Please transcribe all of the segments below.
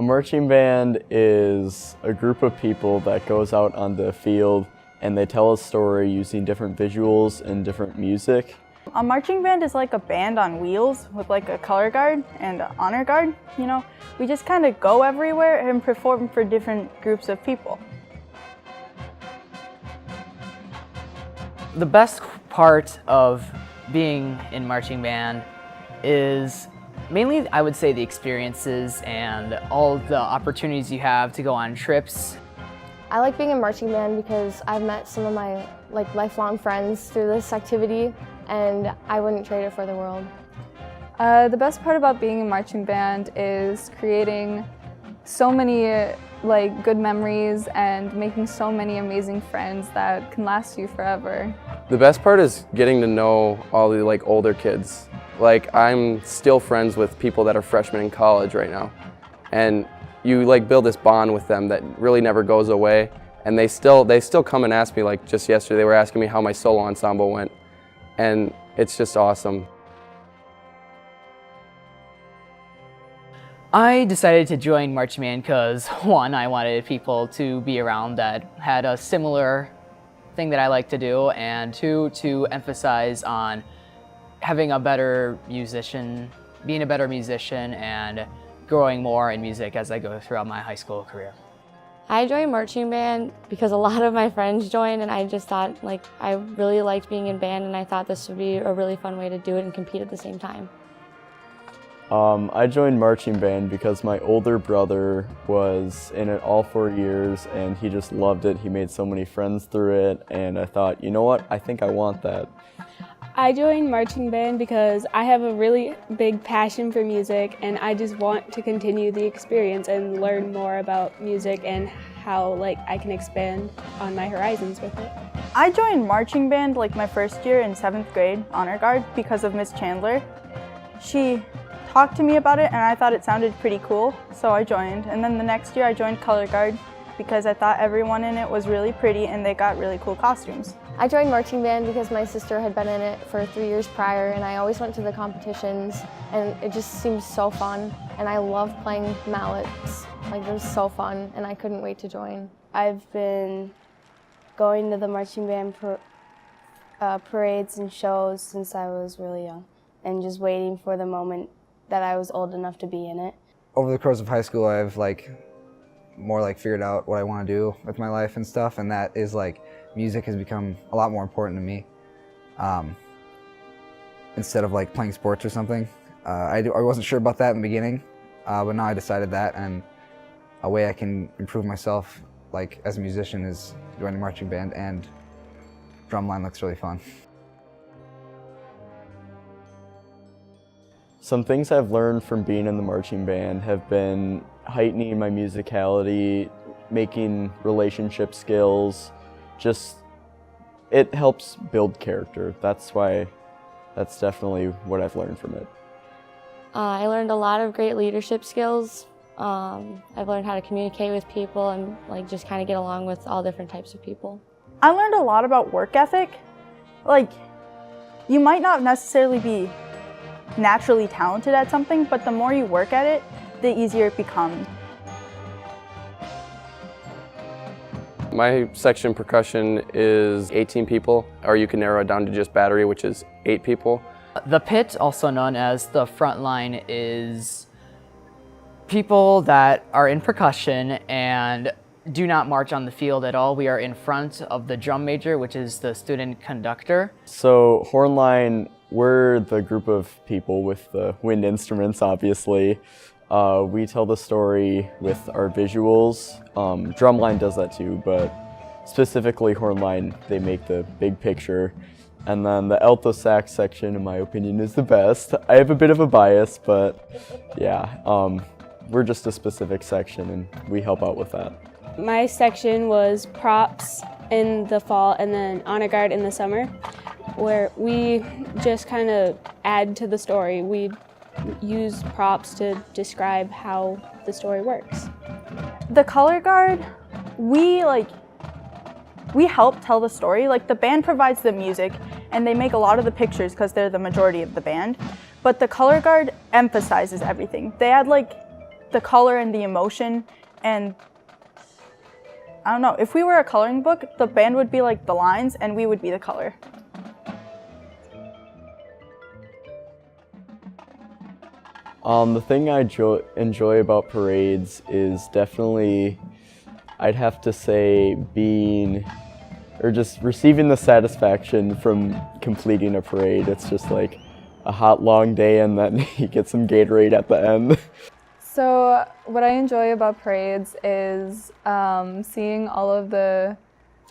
A marching band is a group of people that goes out on the field and they tell a story using different visuals and different music. A marching band is like a band on wheels with like a color guard and an honor guard. You know, we just kind of go everywhere and perform for different groups of people. The best part of being in marching band is mainly, I would say, the experiences and all the opportunities you have to go on trips. I like being in marching band because I've met some of my lifelong friends through this activity, and I wouldn't trade it for the world. The best part about being in marching band is creating so many good memories and making so many amazing friends that can last you forever. The best part is getting to know all the older kids. I'm still friends with people that are freshmen in college right now, and you build this bond with them that really never goes away. And they still come and ask me, just yesterday they were asking me how my solo ensemble went, and it's just awesome. I decided to join marching band because, one, I wanted people to be around that had a similar thing that I like to do, and two, to emphasize on having a better musician, being a better musician, and growing more in music as I go throughout my high school career. I joined marching band because a lot of my friends joined, and I just thought I really liked being in band, and I thought this would be a really fun way to do it and compete at the same time. I joined marching band because my older brother was in it all 4 years and he just loved it. He made so many friends through it, and I thought, you know what, I think I want that. I joined marching band because I have a really big passion for music, and I just want to continue the experience and learn more about music and how I can expand on my horizons with it. I joined marching band my first year in 7th grade, honor guard, because of Miss Chandler. She talked to me about it and I thought it sounded pretty cool, so I joined. And then the next year I joined color guard because I thought everyone in it was really pretty and they got really cool costumes. I joined marching band because my sister had been in it for 3 years prior, and I always went to the competitions, and it just seemed so fun, and I love playing mallets. It was so fun, and I couldn't wait to join. I've been going to the marching band parades and shows since I was really young, and just waiting for the moment that I was old enough to be in it. Over the course of high school, I've more figured out what I want to do with my life and stuff, and that is music has become a lot more important to me. Instead of playing sports or something. I wasn't sure about that in the beginning, but now I decided that, and a way I can improve myself as a musician is joining marching band, and drumline looks really fun. Some things I've learned from being in the marching band have been heightening my musicality, making relationship skills. It helps build character. That's definitely what I've learned from it. I learned a lot of great leadership skills. I've learned how to communicate with people and just kind of get along with all different types of people. I learned a lot about work ethic. You might not necessarily be naturally talented at something, but the more you work at it, the easier it becomes. My section percussion is 18 people, or you can narrow it down to just battery, which is 8 people. The pit, also known as the front line, is people that are in percussion and do not march on the field at all. We are in front of the drum major, which is the student conductor. So horn line, we're the group of people with the wind instruments, obviously. We tell the story with our visuals. Drumline does that too, but specifically hornline, they make the big picture. And then the alto sax section, in my opinion, is the best. I have a bit of a bias, but yeah, we're just a specific section and we help out with that. My section was props in the fall and then honor guard in the summer, where we just kind of add to the story. We use props to describe how the story works. The color guard, we help tell the story. The band provides the music and they make a lot of the pictures because they're the majority of the band, but the color guard emphasizes everything. They add the color and the emotion. And I don't know, if we were a coloring book, the band would be like the lines and we would be the color. The thing I enjoy about parades is definitely, I'd have to say, just receiving the satisfaction from completing a parade. It's just like a hot, long day, and then you get some Gatorade at the end. So what I enjoy about parades is seeing all of the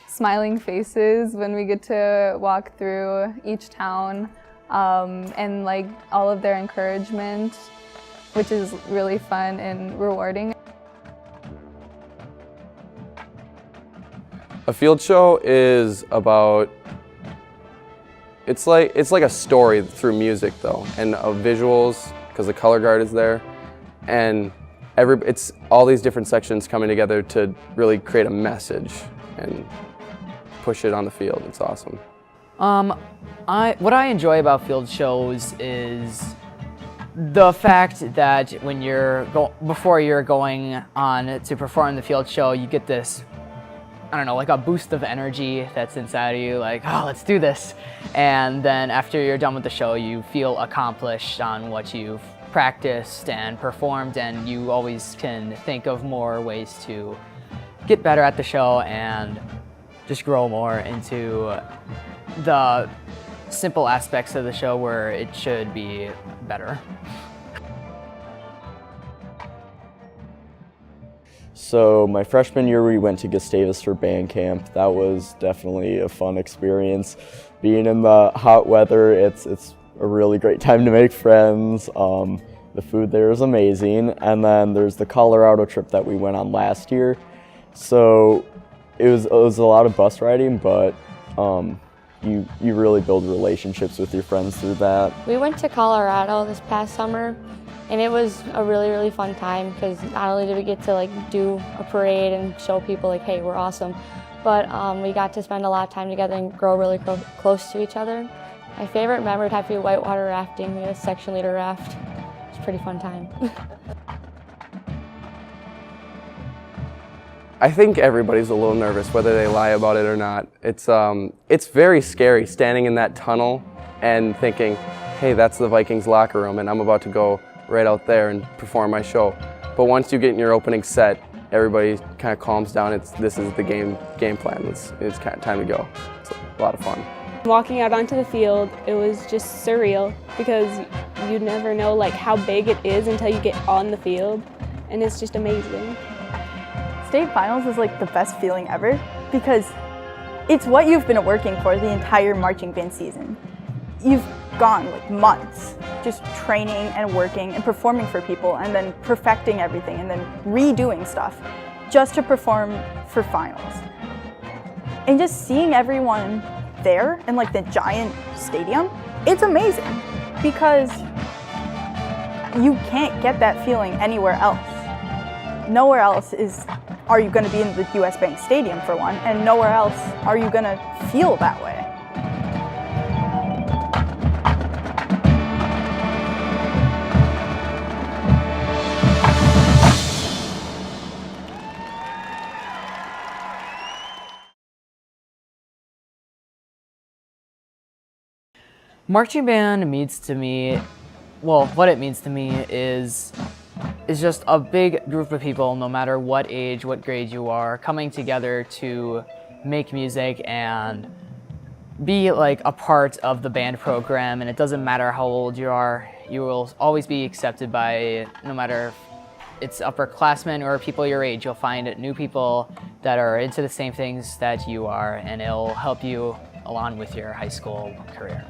smiling faces when we get to walk through each town, and like all of their encouragement, which is really fun and rewarding. A field show is about, it's like a story through music though, and visuals, because the color guard is there, and it's all these different sections coming together to really create a message and push it on the field. It's awesome. What I enjoy about field shows is the fact that when before you're going on to perform the field show, you get this, I don't know, like a boost of energy that's inside of you, like, oh, let's do this. And then after you're done with the show, you feel accomplished on what you've practiced and performed, and you always can think of more ways to get better at the show and just grow more into the simple aspects of the show where it should be better. So my freshman year, we went to Gustavus for band camp. That was definitely a fun experience. Being in the hot weather, it's a really great time to make friends. The food there is amazing. And then there's the Colorado trip that we went on last year. So it was a lot of bus riding, but you really build relationships with your friends through that. We went to Colorado this past summer, and it was a really, really fun time because not only did we get to like do a parade and show people like, hey, we're awesome, but we got to spend a lot of time together and grow really close to each other. My favorite memory would have to be whitewater rafting. We had a section leader raft. It was a pretty fun time. I think everybody's a little nervous, whether they lie about it or not. It's very scary standing in that tunnel and thinking, hey, that's the Vikings locker room and I'm about to go right out there and perform my show. But once you get in your opening set, everybody kind of calms down. This is the game plan. It's kind of time to go. It's a lot of fun. Walking out onto the field, it was just surreal because you never know like how big it is until you get on the field, and it's just amazing. State finals is like the best feeling ever because it's what you've been working for the entire marching band season. You've gone like months just training and working and performing for people and then perfecting everything and then redoing stuff just to perform for finals. And just seeing everyone there in like the giant stadium, it's amazing because you can't get that feeling anywhere else. Nowhere else are you going to be in the US Bank Stadium for one, and nowhere else are you going to feel that way. Marching band means to me, well, what it means to me is just a big group of people, no matter what age, what grade you are, coming together to make music and be like a part of the band program. And it doesn't matter how old you are, you will always be accepted by, no matter if it's upperclassmen or people your age. You'll find new people that are into the same things that you are, and it'll help you along with your high school career.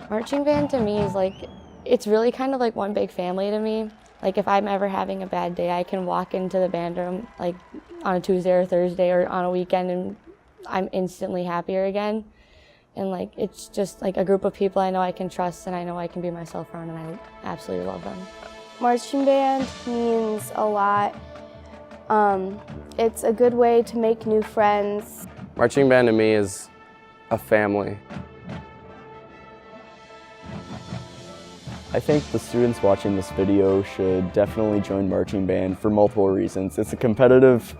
Marching band to me is like, it's really kind of like one big family to me. Like if I'm ever having a bad day, I can walk into the band room like on a Tuesday or Thursday or on a weekend and I'm instantly happier again. And like it's just like a group of people I know I can trust and I know I can be myself around, and I absolutely love them. Marching band means a lot. It's a good way to make new friends. Marching band to me is a family. I think the students watching this video should definitely join marching band for multiple reasons. It's a competitive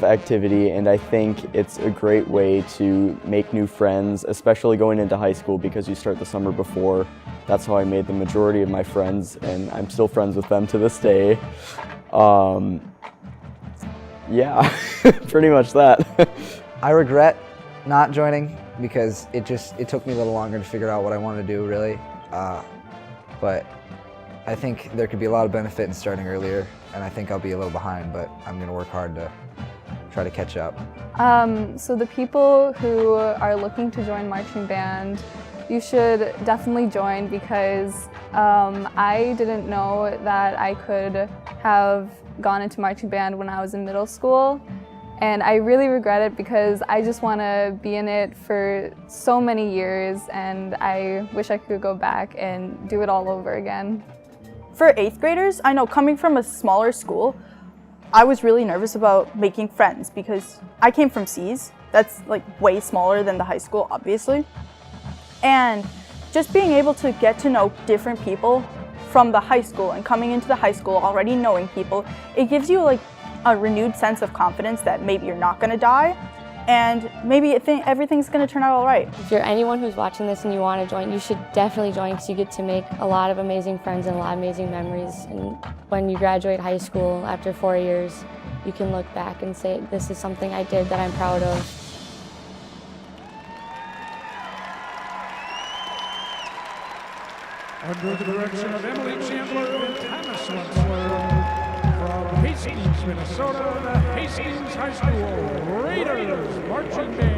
activity, and I think it's a great way to make new friends, especially going into high school because you start the summer before. That's how I made the majority of my friends, and I'm still friends with them to this day. Yeah, pretty much that. I regret not joining because it took me a little longer to figure out what I wanted to do, really. But I think there could be a lot of benefit in starting earlier, and I think I'll be a little behind, but I'm going to work hard to try to catch up. So the people who are looking to join marching band, you should definitely join because I didn't know that I could have gone into marching band when I was in middle school. And I really regret it because I just want to be in it for so many years, and I wish I could go back and do it all over again. For 8th graders, I know coming from a smaller school, I was really nervous about making friends because I came from C's. That's like way smaller than the high school, obviously. And just being able to get to know different people from the high school and coming into the high school already knowing people, it gives you like a renewed sense of confidence that maybe you're not going to die and maybe everything's going to turn out all right. If you're anyone who's watching this and you want to join, you should definitely join because you get to make a lot of amazing friends and a lot of amazing memories. And when you graduate high school after 4 years, you can look back and say, this is something I did that I'm proud of. Under the direction of Emily Chandler and Thomas Wensler, from Hastings, Minnesota, the Hastings High School Raiders Marching Band.